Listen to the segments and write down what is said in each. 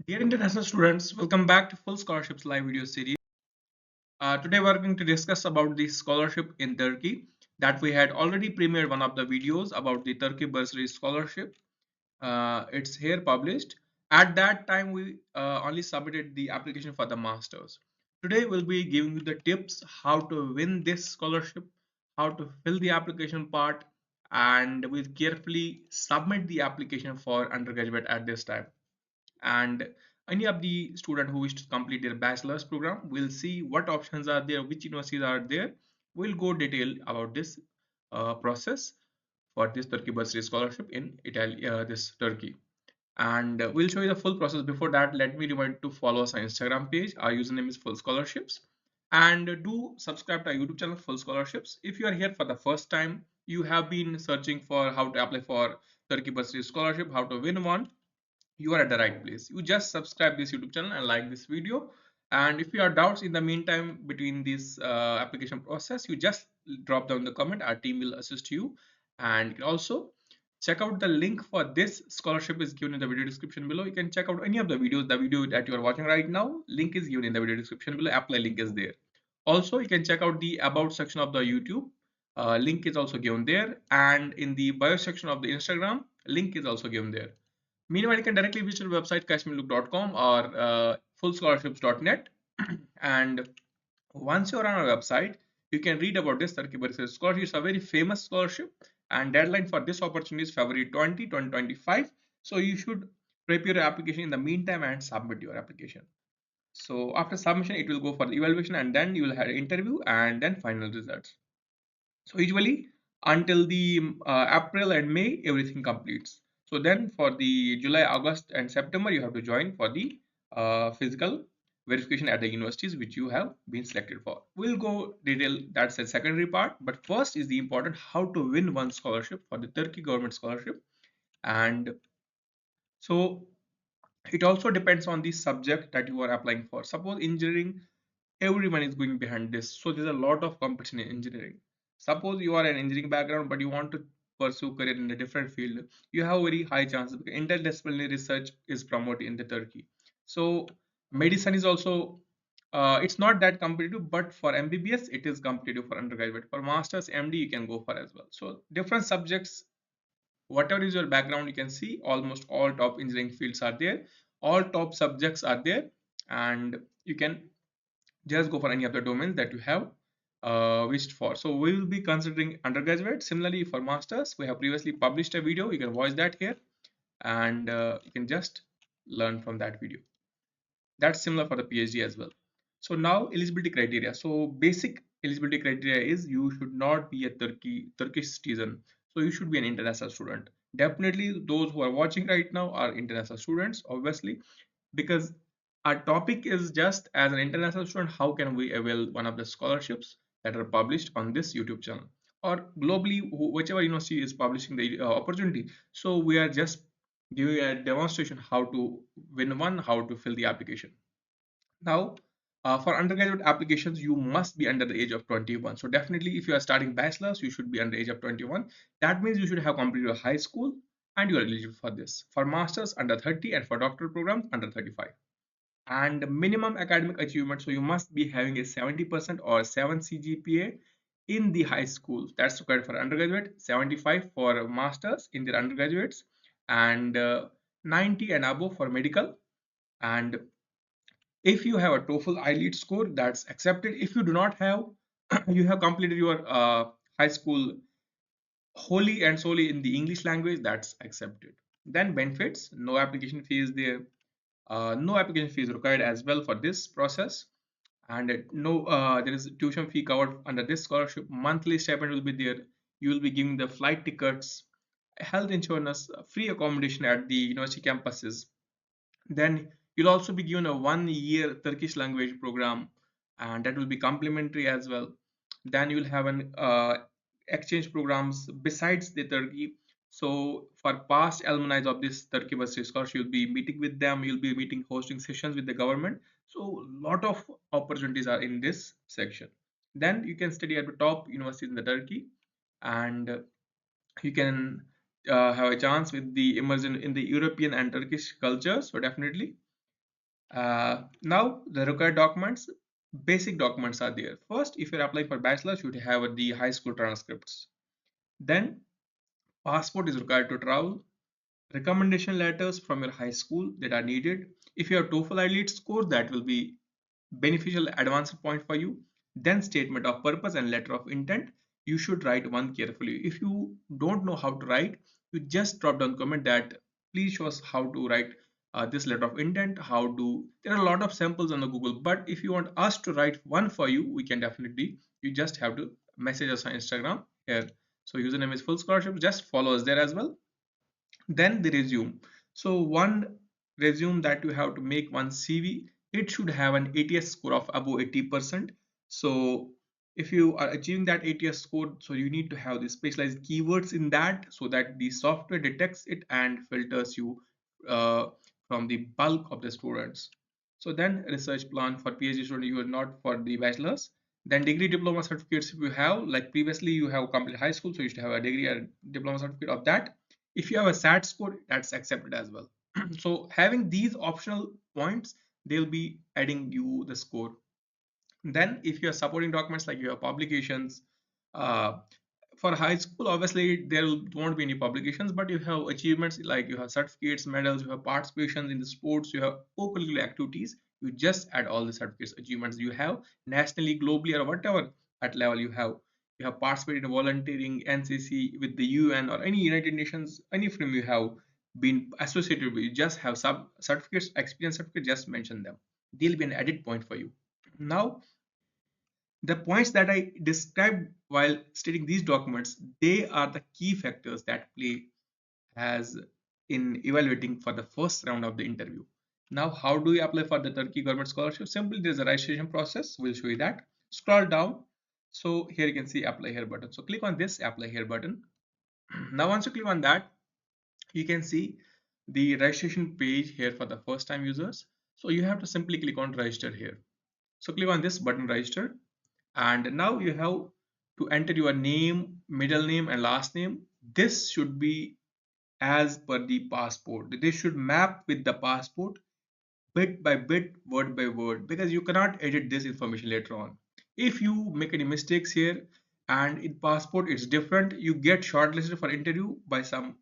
Dear international students, welcome back to Full Scholarships live video series. Today we're going to discuss about the scholarship in Turkey that we had already premiered one of the videos about the Turkiye Bursary Scholarship. It's here published. At that time, we only submitted the application for the masters. Today we'll be giving you the tips how to win this scholarship, how to fill the application part, and we'll carefully submit the application for undergraduate at this time. And any of the student who wish to complete their bachelor's program will see what options are there, which universities are there. We'll go detail about this process for this Turkey bursary scholarship in Italy, this Turkey. And we'll show you the full process. Before that, let me remind to follow us on Instagram page. Our username is Full Scholarships. And do subscribe to our YouTube channel Full Scholarships. If you are here for the first time, you have been searching for how to apply for Turkey bursary scholarship, how to win one, you are at the right place. You just subscribe this YouTube channel and like this video. And if you have doubts in the meantime between this application process, you just drop down the comment. Our team will assist you. And also check out the link for this scholarship is given in the video description below. You can check out any of the videos. The video that you are watching right now, link is given in the video description below. Apply link is there. Also, you can check out the about section of the YouTube. Link is also given there. And in the bio section of the Instagram, link is also given there. Meanwhile, you can directly visit our website kashmirlook.com or fullscholarships.net. And once you're on our website, you can read about this Turkey Bursary Scholarship. It's a very famous scholarship, and deadline for this opportunity is February 2025. So you should prepare your application in the meantime and submit your application. So after submission, it will go for the evaluation, and then you will have an interview and then final results. So usually until the April and May, everything completes. So then for the July, August and September, you have to join for the physical verification at the universities which you have been selected for. We'll go detail, that's the secondary part. But first is the important how to win one scholarship for the Turkey government scholarship. And so it also depends on the subject that you are applying for. Suppose engineering, everyone is going behind this, so there's a lot of competition in engineering. Suppose you are an engineering background but you want to pursue career in a different field, you have very high chances because interdisciplinary research is promoted in the Turkey. So medicine is also it's not that competitive, but for MBBS it is competitive. For undergraduate, for masters, MD you can go for as well. So different subjects, whatever is your background, you can see almost all top engineering fields are there, all top subjects are there, and you can just go for any of the domains that you have wished for. So we will be considering undergraduate. Similarly, for masters, we have previously published a video. You can watch that here, and you can just learn from that video. That's similar for the PhD as well. So now eligibility criteria. So basic eligibility criteria is you should not be a Turkish citizen. So you should be an international student. Definitely those who are watching right now are international students, obviously, because our topic is just as an international student, how can we avail one of the scholarships that are published on this YouTube channel, or globally, whichever university is publishing the opportunity. So we are just giving a demonstration how to win one, how to fill the application. Now, for undergraduate applications, you must be under the age of 21. So definitely, if you are starting bachelor's, you should be under the age of 21. That means you should have completed your high school and you are eligible for this. For masters, under 30, and for doctoral programs, under 35. And minimum academic achievement, so you must be having a 70% or 7 CGPA in the high school. That's required for undergraduate, 75 for masters in their undergraduates, and 90 and above for medical. And if you have a TOEFL IELTS score, that's accepted. If you do not have, you have completed your high school wholly and solely in the English language, that's accepted. Then benefits, no application fee is there. No application fee is required as well for this process, and no there is tuition fee covered under this scholarship. Monthly stipend will be there. You will be giving the flight tickets, health insurance, free accommodation at the university campuses. Then you'll also be given a 1 year Turkish language program, and that will be complimentary as well. Then you'll have an exchange programs besides the Turkey. So for past alumni of this Turkey Bursary Scholarship, you'll be meeting with them. You'll be meeting, hosting sessions with the government. So lot of opportunities are in this section. Then you can study at the top universities in the Turkey, and you can have a chance with the immersion in the European and Turkish culture. So definitely. Now the required documents, basic documents are there. First, if you're applying for bachelor's, you should have the high school transcripts. Then passport is required to travel. Recommendation letters from your high school that are needed. If you have TOEFL IELTS score, that will be beneficial advance point for you. Then statement of purpose and letter of intent. You should write one carefully. If you don't know how to write, you just drop down comment that please show us how to write this letter of intent. How to, there are a lot of samples on the Google, but if you want us to write one for you, we can definitely, you just have to message us on Instagram here. So username is full scholarship, just follow us there as well. Then the resume. So one resume that you have to make, one CV, it should have an ATS score of above 80%. So if you are achieving that ATS score, so you need to have the specialized keywords in that so that the software detects it and filters you uh, from the bulk of the students. So then research plan for PhD student, you are not for the bachelor's. Then degree diploma certificates, if you have, like previously you have completed high school, so you should have a degree and diploma certificate of that. If you have a SAT score, that's accepted as well. So having these optional points, they'll be adding you the score. Then if you are supporting documents like your publications, uh, for high school, obviously there won't be any publications, but you have achievements like you have certificates, medals, you have participations in the sports, you have co-curricular activities. You just add all the certificates, achievements you have nationally, globally, or whatever at level you have. You have participated in volunteering, NCC, with the UN or any United Nations, any firm you have been associated with. You just have sub certificates, experience certificate. Just mention them. They'll be an added point for you. Now the points that I described while stating these documents, they are the key factors that play as in evaluating for the first round of the interview. Now, how do you apply for the Turkey government scholarship? Simply, there's a registration process. We'll show you that. Scroll down. So here you can see apply here button. So click on this apply here button. Now, once you click on that, you can see the registration page here for the first time users. So you have to simply click on register here. So click on this button register, and now you have to enter your name, middle name and last name. This should be as per the passport. This should map with the passport bit by bit, word by word, because you cannot edit this information later on. If you make any mistakes here and in passport it's different, you get shortlisted for interview by some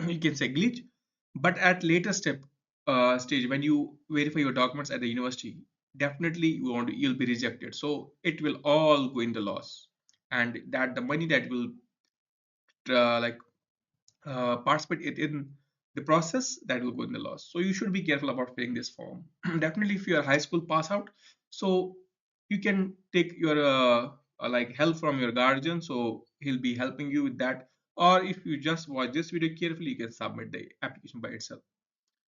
you can say glitch. But at later stage when you verify your documents at the university, definitely you'll be rejected. So it will all go in the loss, and that the money that will like participate in the process, that will go in the loss. So you should be careful about filling this form. Definitely if you are high school pass out, so you can take your like help from your guardian, so he'll be helping you with that. Or if you just watch this video carefully, you can submit the application by itself.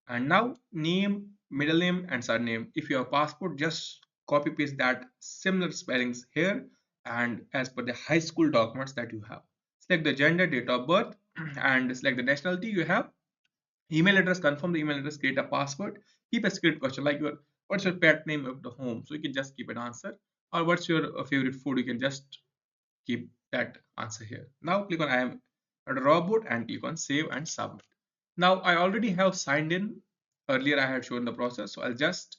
And now name, middle name and surname. If you have passport, just copy paste that similar spellings here and as per the high school documents that you have. Select the gender, date of birth and select the nationality you have. Email address, confirm the email address, create a password, keep a script question like your what's your pet name of the home. So you can just keep an answer. Or what's your favorite food, you can just keep that answer here. Now click on I am a robot and click on save and submit. Now I already have signed in. Earlier I had shown the process, so I'll just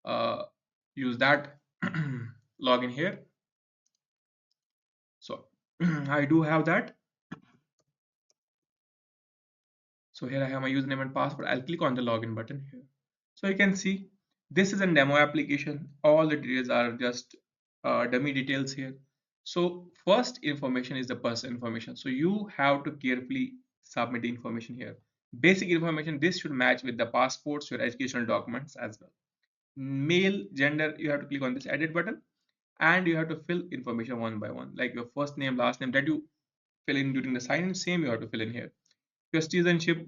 uh, use that login here. So I do have that. So here I have my username and password. I'll click on the login button here. So you can see this is a demo application. All the details are just dummy details here. So first information is the person information. So you have to carefully submit the information here. Basic information, this should match with the passports, your educational documents as well. Male, gender, you have to click on this edit button and you have to fill information one by one, like your first name, last name that you fill in during the sign in, same you have to fill in here. Your citizenship,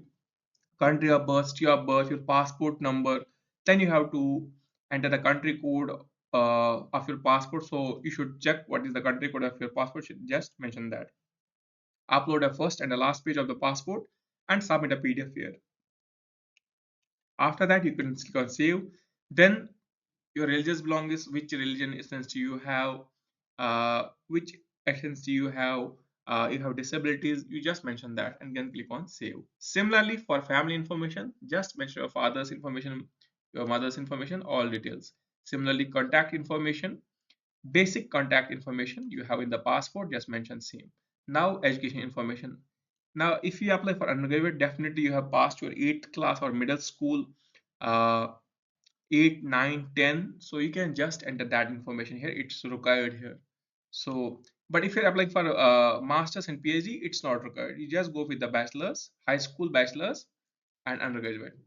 country of birth, city of birth, your passport number. Then you have to enter the country code of your passport. So you should check what is the country code of your passport. Should just mention that. Upload a first and a last page of the passport and submit a PDF here. After that, you can click on save. Then your religious belongings, which religion essence do you have, which essence do you have disabilities, you just mention that and then click on save. Similarly for family information, just mention your father's information, your mother's information, all details. Similarly, contact information, basic contact information you have in the passport, just mention same. Now education information. Now if you apply for undergraduate, definitely you have passed your 8th class or middle school, uh, 8, 9, 10, so you can just enter that information here. It's required here. So but if you're applying for masters and PhD, it's not required. You just go with the bachelor's, high school bachelor's, and undergraduate.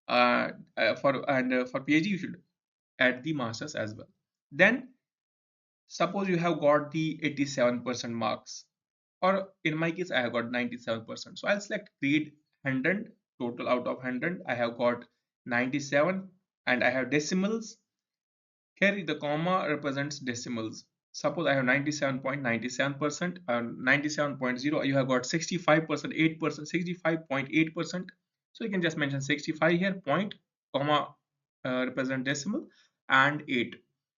For PhD you should add the masters as well. Then suppose you have got the 87% marks, or in my case I have got 97%, so I'll select grade 100. Total out of 100 I have got 97, and I have decimals. Here the comma represents decimals. Suppose I have 97.97%, 97.0, you have got 65%, 8%, 65.8%. So you can just mention 65 here, point, comma, represent decimal, and 8.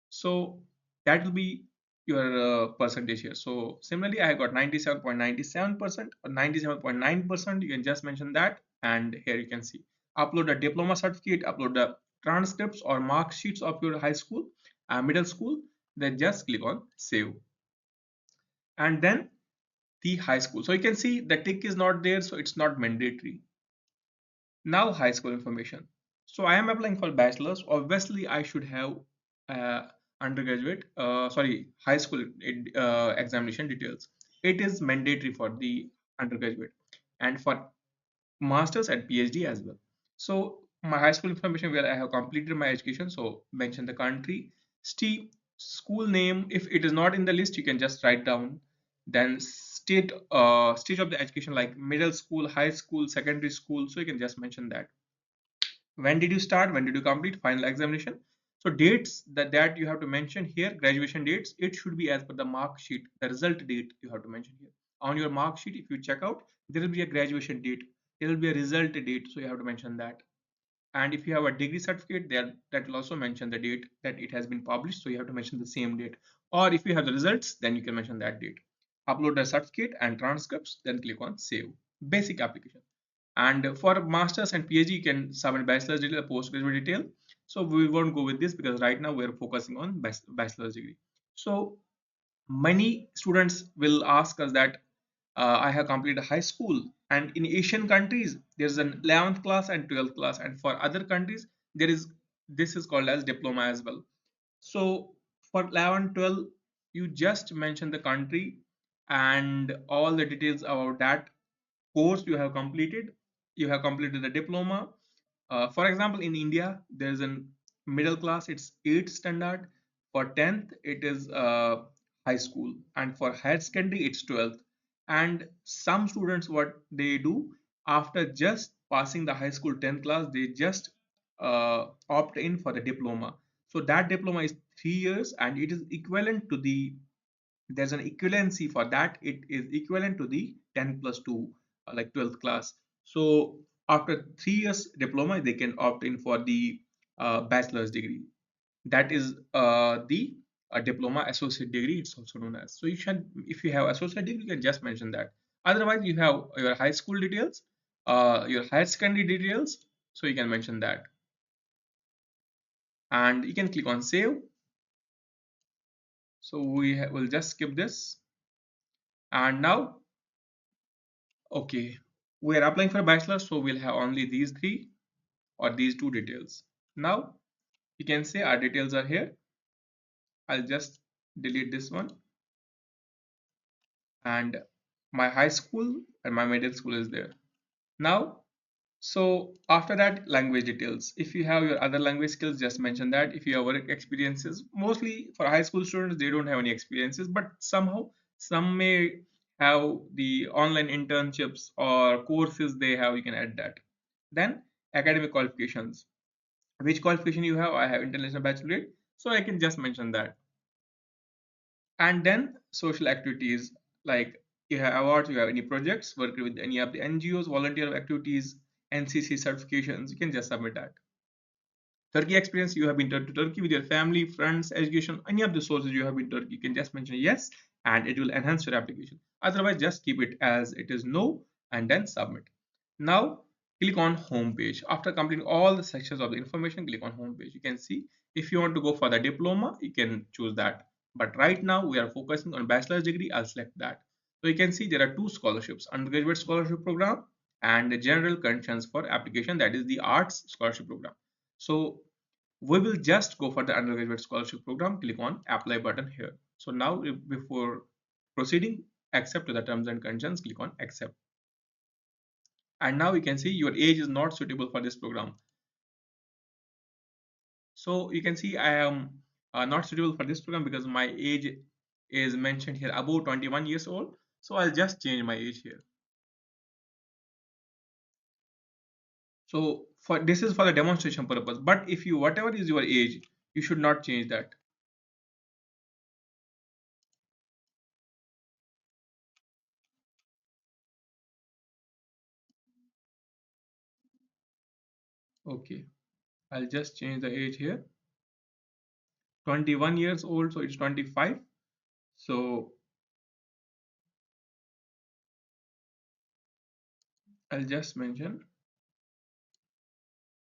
So that will be your percentage here. So similarly, I have got 97.97% or 97.9%. You can just mention that, and here you can see. Upload a diploma certificate, upload the transcripts or mark sheets of your high school, middle school, then just click on save. And then the high school, so you can see the tick is not there, so it's not mandatory. Now high school information. So I am applying for bachelor's, obviously I should have undergraduate, sorry, high school examination details. It is mandatory for the undergraduate and for masters and PhD as well. So my high school information, where I have completed my education, so mention the country, school name. If it is not in the list, you can just write down. Then stage of the education, like middle school, high school, secondary school, so you can just mention that. When did you start, when did you complete final examination? So dates that you have to mention here, graduation dates, it should be as per the mark sheet. The result date you have to mention here on your mark sheet. If you check out, there will be a graduation date, there will be a result date, so you have to mention that. And if you have a degree certificate there, that will also mention the date that it has been published, so you have to mention the same date. Or if you have the results, then you can mention that date. Upload the certificate and transcripts, then click on save. Basic application. And for masters and PhD, you can submit bachelor's detail, postgraduate detail. So we won't go with this because right now we're focusing on bachelor's degree. So many students will ask us that I have completed high school, and in Asian countries there's an 11th class and 12th class, and for other countries there is, this is called as diploma as well. So for 11, 12, you just mention the country and all the details about that course you have completed. You have completed the diploma. For example, in India, there is a middle class, it's 8th standard. For 10th, it is high school. And for higher secondary, it's 12th. And some students, what they do, after just passing the high school 10th class, they just opt in for the diploma. So that diploma is 3 years, and it is equivalent to the, there's an equivalency for that, it is equivalent to the 10 plus 2, like 12th class. So after 3 years diploma, they can opt in for the bachelor's degree. That is the diploma associate degree, it's also known as. So you should, if you have associate degree, you can just mention that. Otherwise you have your high school details, your higher secondary details, so you can mention that, and you can click on save. So will just skip this. And now, okay, we are applying for a bachelor, so we'll have only these three or these two details. Now you can say our details are here. I'll just delete this one, and my high school and my middle school is there. Now, so after that, language details. If you have your other language skills, just mention that. If you have work experiences, mostly for high school students, they don't have any experiences, but somehow some may have the online internships or courses they have, you can add that. Then academic qualifications. Which qualification you have? I have international bachelorate, so I can just mention that. And then social activities, like you have awards, you have any projects, work with any of the NGOs, volunteer activities, NCC certifications, you can just submit that. Turkey experience, you have been to Turkey with your family, friends, education, any of the sources you have been to Turkey, you can just mention yes, and it will enhance your application. Otherwise, just keep it as it is no, and then submit. Now click on home page. After completing all the sections of the information, click on home page. You can see if you want to go for the diploma, you can choose that. But right now we are focusing on bachelor's degree. I'll select that. So you can see there are two scholarships, undergraduate scholarship program and the general conditions for application, that is the arts scholarship program. So we will just go for the undergraduate scholarship program. Click on apply button here. So now before proceeding, accept to the terms and conditions, click on accept. And now you can see your age is not suitable for this program. So you can see I am not suitable for this program because my age is mentioned here above 21 years old. So I'll just change my age here. So for this is for the demonstration purpose, but if you whatever is your age, you should not change that. Okay, I'll just change the age here. 21 years old, so it's 25. So I'll just mention,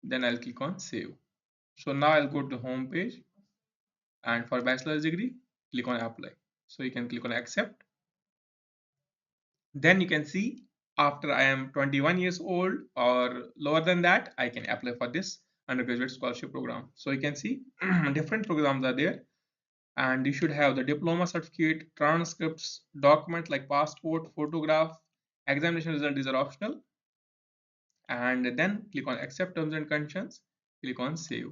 then I'll click on save. So now I'll go to home page, and for bachelor's degree, click on apply. So you can click on accept. Then you can see after I am 21 years old or lower than that, I can apply for this undergraduate scholarship program. So you can see different programs are there, and you should have the diploma certificate, transcripts, document like passport, photograph, examination result. These are optional. And then click on accept terms and conditions, click on save.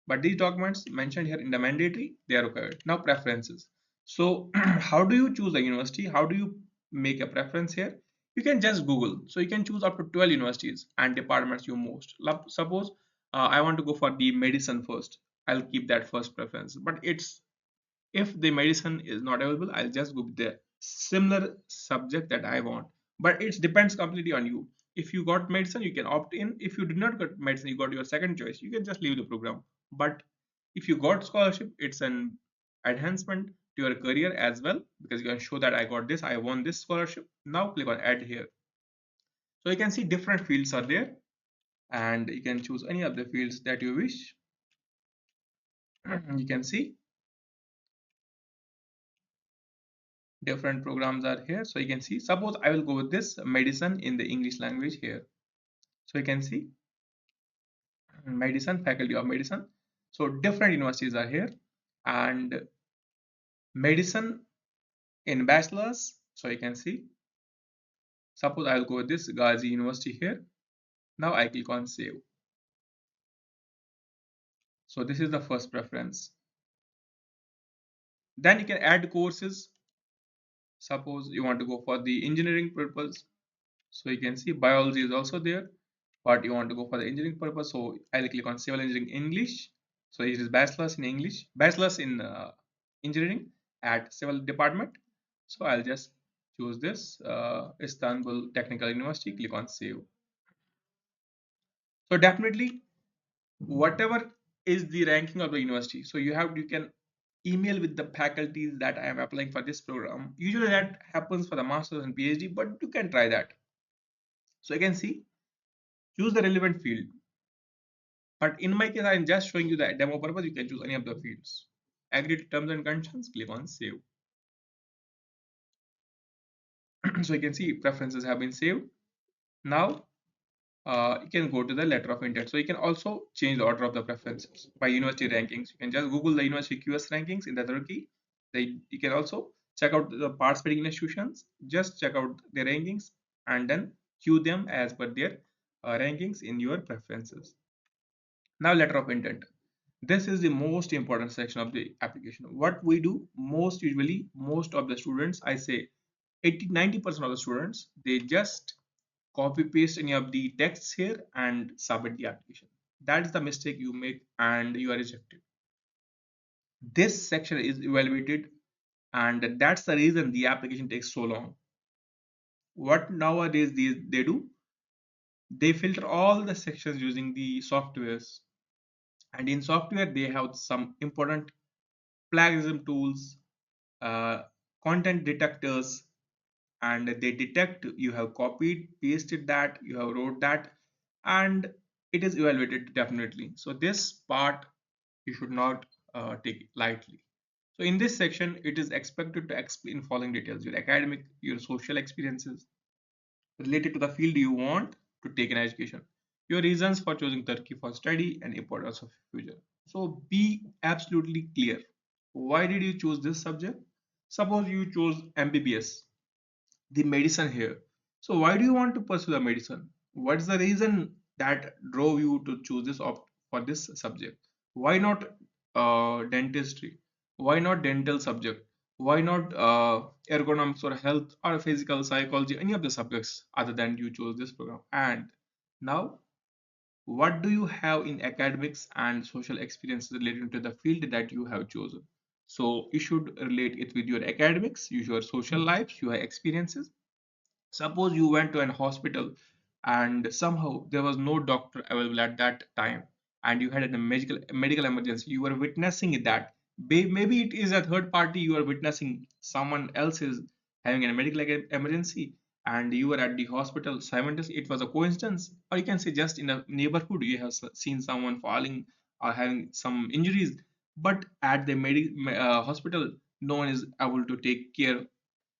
But these documents mentioned here in the mandatory, they are required. Now preferences. So how do you choose a university? How do you make a preference here? You can just Google. So you can choose up to 12 universities and departments you most. Suppose I want to go for the medicine first. I'll keep that first preference. But it's if the medicine is not available, I'll just go with the similar subject that I want. But it depends completely on you. If you got medicine, you can opt in. If you did not get medicine, you got your second choice, you can just leave the program. But if you got scholarship, it's an enhancement to your career as well, because you can show that I got this, I won this scholarship. Now click on add here. So you can see different fields are there, and you can choose any of the fields that you wish. You can see different programs are here. So you can see, suppose I will go with this medicine in the English language here. So you can see medicine, faculty of medicine. So different universities are here, and medicine in bachelor's. So you can see, suppose I will go with this Gazi University here. Now I click on save. So this is the first preference. Then you can add courses. Suppose you want to go for the engineering purpose. So you can see biology is also there, but you want to go for the engineering purpose. So I'll click on civil engineering English. So it is bachelor's in English, bachelor's in engineering at civil department. So I'll just choose this Istanbul Technical University. Click on save. So definitely whatever is the ranking of the university. So you can email with the faculties that I am applying for this program. Usually that happens for the master's and PhD, but you can try that. So you can see, choose the relevant field. But in my case, I'm just showing you the demo purpose. You can choose any of the fields. Agree to terms and conditions, click on save. So you can see preferences have been saved. Now you can go to the letter of intent. So you can also change the order of the preferences by university rankings. You can just Google the university QS rankings in the Turkey. You can also check out the participating institutions. Just check out the rankings and then queue them as per their rankings in your preferences. Now letter of intent. This is the most important section of the application. What we do most usually, most of the students, I say 80-90% of the students, they just copy paste any of the texts here and submit the application. That is the mistake you make and you are rejected. This section is evaluated, and that's the reason the application takes so long. What nowadays they do, they filter all the sections using the softwares, and in software they have some important plagiarism tools, uh, content detectors, and they detect you have copied pasted that, you have wrote that, and it is evaluated definitely. So this part you should not take lightly. So in this section, it is expected to explain following details: your academic, your social experiences related to the field you want to take in education, your reasons for choosing Turkey for study, and importance of future. So be absolutely clear. Why did you choose this subject? Suppose you chose MBBS, the medicine here. So why do you want to pursue the medicine? What's the reason that drove you to choose this op for this subject? Why not dentistry? Why not dental subject? Why not ergonomics or health or physical psychology? Any of the subjects other than you chose this program. And now, what do you have in academics and social experiences related to the field that you have chosen? So you should relate it with your academics, your social lives, your experiences. Suppose you went to an hospital and somehow there was no doctor available at that time, and you had a medical emergency. You were witnessing that. Maybe it is a third party, you are witnessing someone else is having a medical emergency, and you were at the hospital simultaneously. It was a coincidence, or you can say just in a neighborhood you have seen someone falling or having some injuries, but at the hospital no one is able to take care.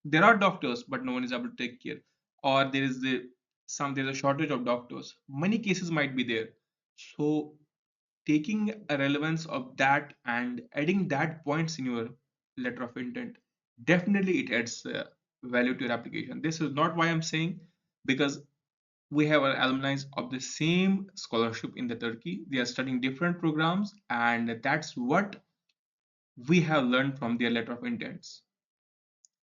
There are doctors but no one is able to take care, or there's a shortage of doctors. Many cases might be there. So taking a relevance of that and adding that points in your letter of intent, definitely it adds value to your application. This is not why I'm saying, because we have our alumni of the same scholarship in the Turkey. They are studying different programs, and that's what we have learned from their letter of intents.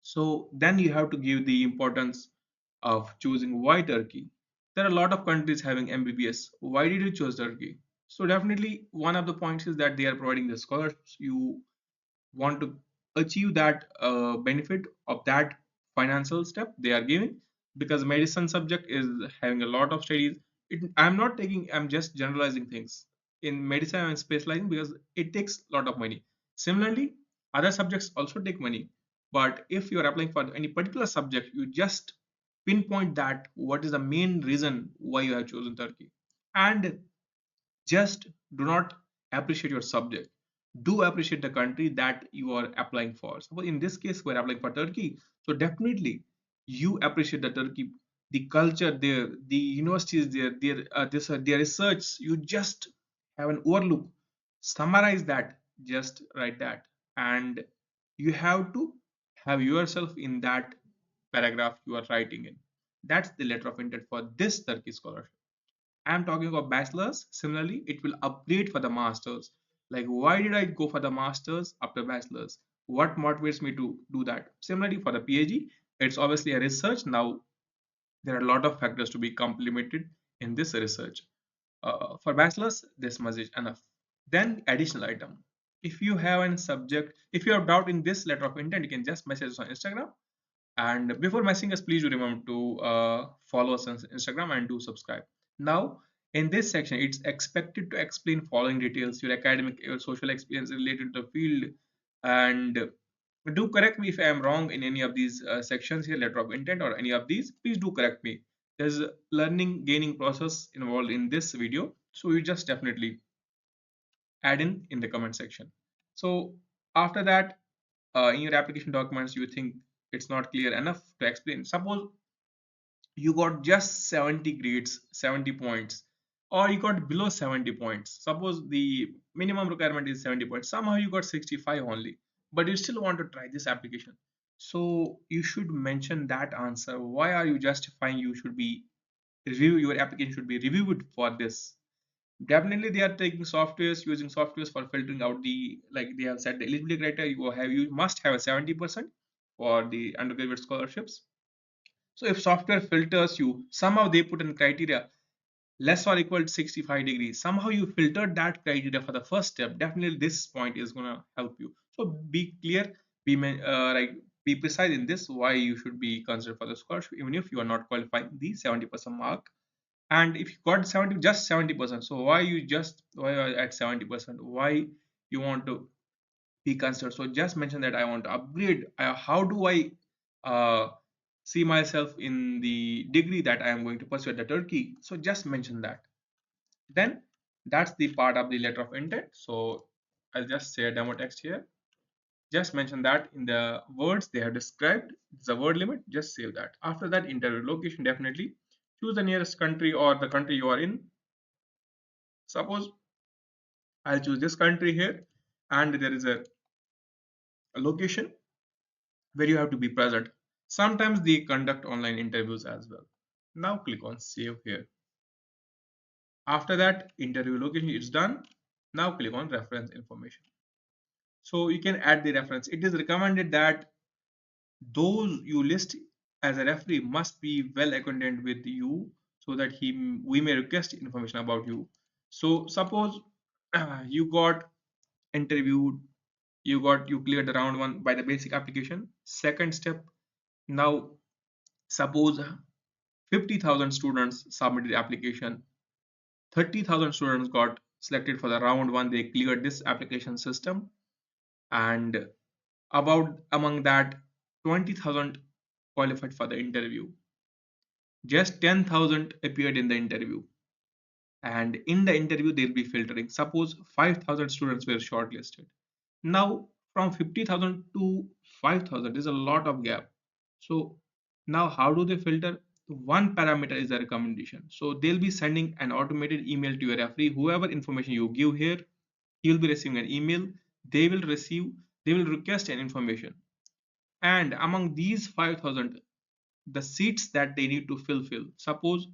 So then you have to give the importance of choosing why Turkey. There are a lot of countries having MBBS. Why did you choose Turkey? So definitely one of the points is that they are providing the scholarships. You want to achieve that benefit of that financial step they are giving, because medicine subject is having a lot of studies. I'm not taking, I'm just generalizing things. In medicine I'm specializing because it takes a lot of money. Similarly, other subjects also take money, but if you are applying for any particular subject, you just pinpoint that what is the main reason why you have chosen Turkey. And just do not appreciate your subject, do appreciate the country that you are applying for. So in this case we're applying for Turkey, so definitely you appreciate the Turkey, the culture there, the universities there, their research. You just have an overlook, summarize that, just write that, and you have to have yourself in that paragraph you are writing in. That's the letter of intent for this Turkey scholarship. I'm talking about bachelor's. Similarly, it will upgrade for the master's. Like, why did I go for the master's after bachelor's? What motivates me to do that? Similarly, for the PhD, it's obviously a research. Now, there are a lot of factors to be complemented in this research. For bachelor's, this much is enough. Then, additional item. If you have a subject, if you have doubt in this letter of intent, you can just message us on Instagram. And before messaging us, please do remember to follow us on Instagram and do subscribe. Now, in this section, it's expected to explain following details: your academic, your social experience related to the field, and do correct me if I am wrong in any of these sections here, letter of intent or any of these. Please do correct me. There's a learning, gaining process involved in this video, so you just definitely add in the comment section. So after that, in your application documents you think it's not clear enough to explain. Suppose you got just 70 grades, 70 points, or you got below 70 points. Suppose the minimum requirement is 70 points, somehow you got 65 only, but you still want to try this application. So you should mention that answer. Why are you justifying you should be review your application should be reviewed for this? Definitely they are taking softwares, using softwares for filtering out the, like they have said, the eligibility criteria. You must have a 70% for the undergraduate scholarships. So if software filters you, somehow they put in criteria less or equal to 65 degrees, somehow you filtered that criteria for the first step, definitely this point is gonna help you. So be clear, like be precise in this, why you should be considered for the scholarship even if you are not qualifying the 70% mark. And if you got 70, just 70%, so why are you at 70%, why you want to be considered? So just mention that I want to upgrade. How do I uh, see myself in the degree that I am going to pursue at the Turkey. So just mention that. Then that's the part of the letter of intent. So I'll just say a demo text here. Just mention that in the words they have described. It's a word limit. Just save that. After that, interview location, definitely choose the nearest country or the country you are in. Suppose I'll choose this country here, and there is a location where you have to be present. Sometimes they conduct online interviews as well. Now click on save here. After that, interview location is done. Now click on reference information. So you can add the reference. It is recommended that those you list as a referee must be well acquainted with you, so that we may request information about you. So suppose you got interviewed, you cleared the round one by the basic application. Second step, now suppose 50,000 students submitted the application, 30,000 students got selected for the round one, they cleared this application system, and about among that 20,000 qualified for the interview. Just 10,000 appeared in the interview, and in the interview they'll be filtering. Suppose 5,000 students were shortlisted. Now from 50,000 to 5,000 is a lot of gap. So now how do they filter? One parameter is a recommendation. So they'll be sending an automated email to your referee. Whoever information you give here, he will be receiving an email. They will request an information, and among these 5,000, the seats that they need to fulfill. Suppose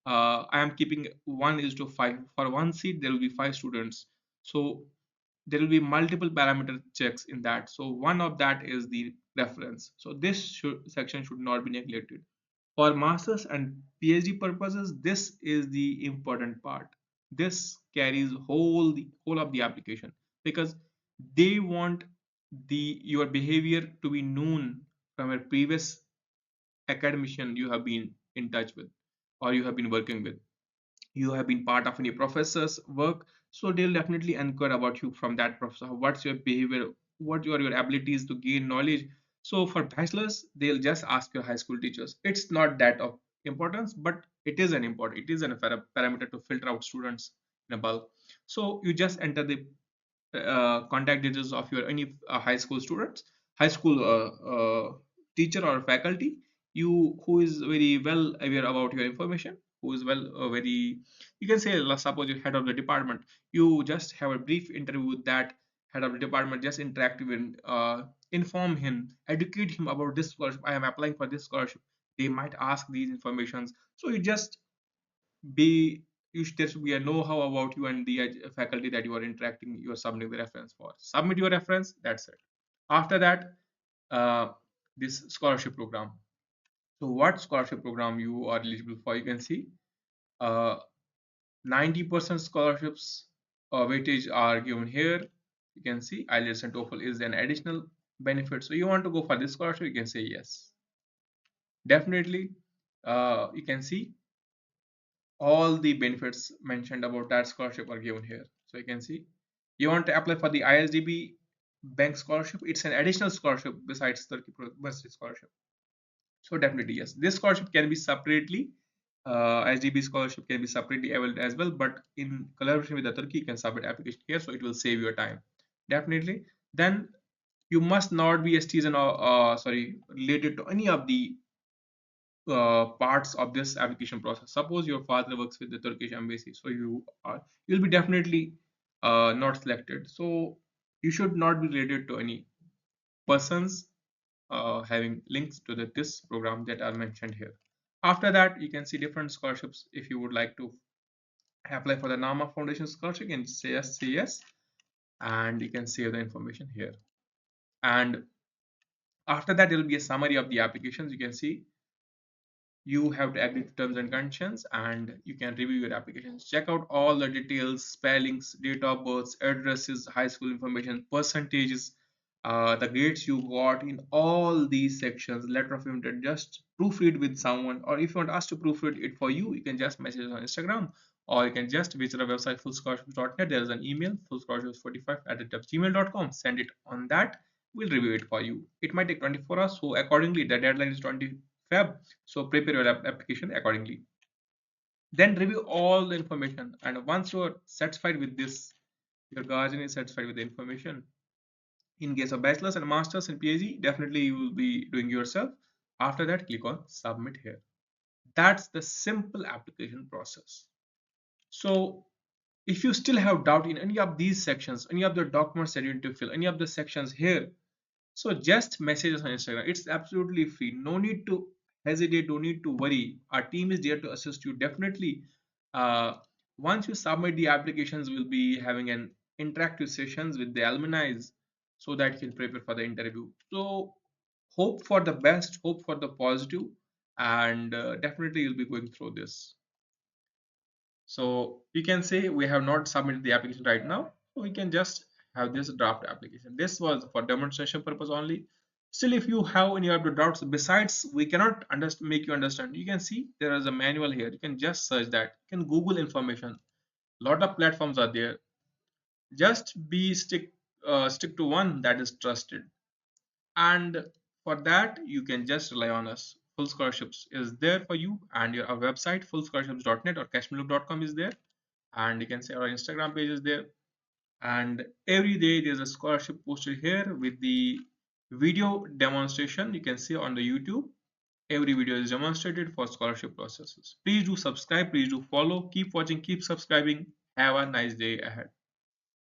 I am keeping 1:5. For one seat, there will be 5 students. So there will be multiple parameter checks in that. So one of that is the reference. So this section should not be neglected. For masters and PhD purposes, this is the important part. This carries whole of the application, because they want the your behavior to be known from a previous academician you have been in touch with, or you have been working with. You have been part of any professor's work, so they'll definitely inquire about you from that professor. What's your behavior, what are your abilities to gain knowledge. So for bachelors, they'll just ask your high school teachers. It's not that of importance, but it is an parameter to filter out students in a bulk. So you just enter the contact details of your any high school students, high school teacher or faculty, you who is very well aware about your information, who is well very, you can say, suppose you head of the department, you just have a brief interview with that head of the department, just interact with him, inform him, educate him about this scholarship. I am applying for this scholarship, they might ask these informations. So you just be there should be a know-how about you and the faculty that you are interacting, you are submitting the reference for. Submit your reference, that's it. After that, uh, this scholarship program. So what scholarship program you are eligible for, you can see 90% scholarships weightage are given here. You can see IELTS and TOEFL is an additional benefit. So you want to go for this scholarship, you can say yes. Definitely, you can see all the benefits mentioned about that scholarship are given here. So you can see you want to apply for the ISDB bank scholarship. It's an additional scholarship besides the bursary scholarship. So definitely yes, this scholarship can be separately, ISDB scholarship can be separately available as well, but in collaboration with the Turkey, you can submit application here, so it will save your time. Definitely. Then you must not be a citizen or sorry, related to any of the parts of this application process. Suppose your father works with the Turkish embassy, so you'll be definitely not selected. So you should not be related to any persons having links to this program that are mentioned here. After that, you can see different scholarships. If you would like to apply for the NAMA Foundation scholarship, you can say yes, and you can save the information here. And after that, there will be a summary of the applications. You can see you have to agree to terms and conditions, and you can review your applications. Check out all the details, spellings, date of births, addresses, high school information, percentages, the grades you got in all these sections, letter of intent. Just proofread with someone, or if you want us to proofread it for you, you can just message us on Instagram, or you can just visit our website fullscholarships.net. There is an email, fullscholarships45@gmail.com. Send it on that, we'll review it for you. It might take 24 hours, so accordingly the deadline is 20 Fab. So prepare your application accordingly. Then review all the information, and once you are satisfied with this, your guardian is satisfied with the information. In case of bachelor's and master's and PhD, definitely you will be doing yourself. After that, click on submit here. That's the simple application process. So if you still have doubt in any of these sections, any of the documents that you need to fill, any of the sections here, so just message us on Instagram. It's absolutely free. No need to hesitate. No need to worry. Our team is there to assist you. Definitely, uh, once you submit the applications, we'll be having an interactive sessions with the alumni so that you can prepare for the interview. So hope for the best, hope for the positive, and definitely you'll be going through this. So you can say we have not submitted the application right now. So we can just have this draft application. This was for demonstration purpose only. Still, if you have any other doubts, besides we cannot make you understand. You can see there is a manual here. You can just search that. You can Google information. Lot of platforms are there. Just be stick to one that is trusted. And for that, you can just rely on us. Full Scholarships is there for you, and our website fullscholarships.net or cashmelook.com is there, and you can say our Instagram page is there, and every day there's a scholarship posted here with the video demonstration. You can see on the YouTube every video is demonstrated for scholarship processes. Please do subscribe, please do follow, keep watching, keep subscribing. Have a nice day ahead.